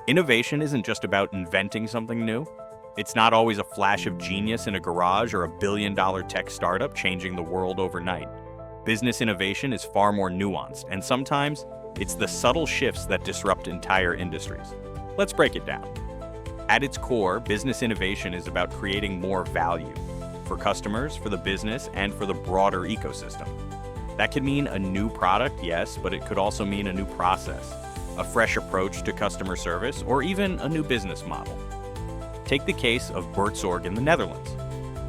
Innovation isn't just about inventing something new. It's not always a flash of genius in a garage or a billion-dollar tech startup changing the world overnight. Business innovation is far more nuanced, and sometimes it's the subtle shifts that disrupt entire industries. Let's break it down. At its core, business innovation is about creating more value for customers, for the business, and for the broader ecosystem. That could mean a new product, yes, but it could also mean a new process, a fresh approach to customer service, or even a new business model. Take the case of Buurtzorg in the Netherlands.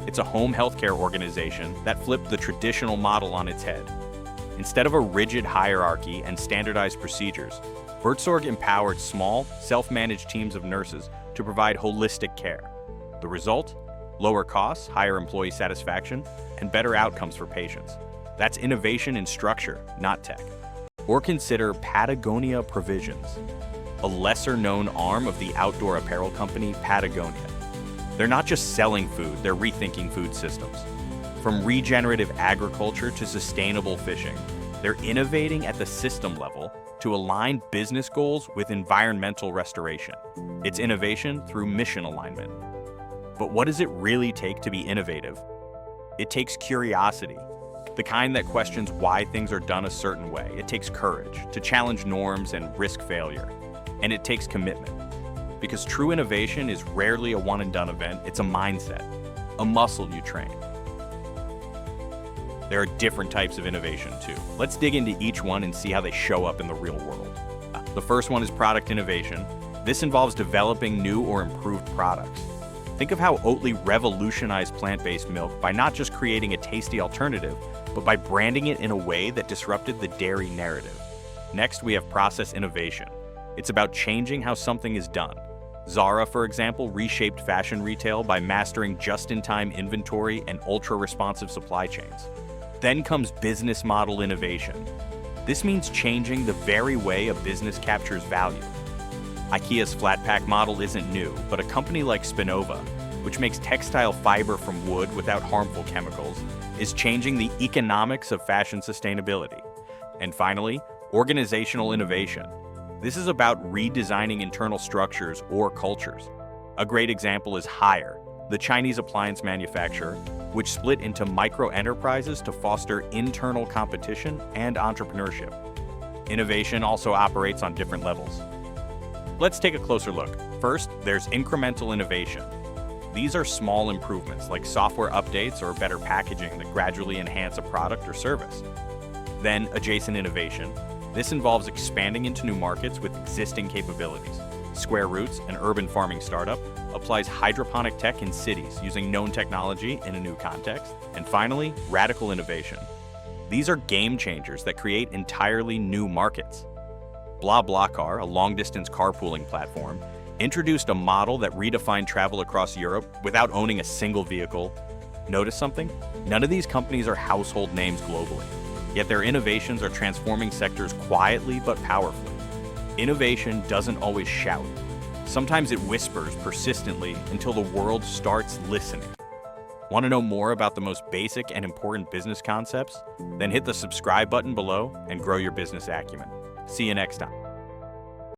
It's a home healthcare organization that flipped the traditional model on its head. Instead of a rigid hierarchy and standardized procedures, Buurtzorg empowered small, self-managed teams of nurses to provide holistic care. The result? Lower costs, higher employee satisfaction, and better outcomes for patients. That's innovation in structure, not tech. Or consider Patagonia Provisions, a lesser-known arm of the outdoor apparel company Patagonia. They're not just selling food, they're rethinking food systems. From regenerative agriculture to sustainable fishing, they're innovating at the system level to align business goals with environmental restoration. It's innovation through mission alignment. But what does it really take to be innovative? It takes curiosity, the kind that questions why things are done a certain way. It takes courage to challenge norms and risk failure. And it takes commitment. Because true innovation is rarely a one-and-done event, it's a mindset, a muscle you train. There are different types of innovation too. Let's dig into each one and see how they show up in the real world. The first one is product innovation. This involves developing new or improved products. Think of how Oatly revolutionized plant-based milk by not just creating a tasty alternative, but by branding it in a way that disrupted the dairy narrative. Next, we have process innovation. It's about changing how something is done. Zara, for example, reshaped fashion retail by mastering just-in-time inventory and ultra-responsive supply chains. Then comes business model innovation. This means changing the very way a business captures value. IKEA's flat pack model isn't new, but a company like Spinnova, which makes textile fiber from wood without harmful chemicals, is changing the economics of fashion sustainability. And finally, organizational innovation. This is about redesigning internal structures or cultures. A great example is Haier, the Chinese appliance manufacturer, which split into micro-enterprises to foster internal competition and entrepreneurship. Innovation also operates on different levels. Let's take a closer look. First, there's incremental innovation. These are small improvements like software updates or better packaging that gradually enhance a product or service. Then, adjacent innovation. This involves expanding into new markets with existing capabilities. Square Roots, an urban farming startup, applies hydroponic tech in cities using known technology in a new context. And finally, radical innovation. These are game changers that create entirely new markets. BlaBlaCar, a long-distance carpooling platform, introduced a model that redefined travel across Europe without owning a single vehicle. Notice something? None of these companies are household names globally, yet their innovations are transforming sectors quietly but powerfully. Innovation doesn't always shout. Sometimes it whispers persistently until the world starts listening. Want to know more about the most basic and important business concepts? Then hit the subscribe button below and grow your business acumen. See you next time.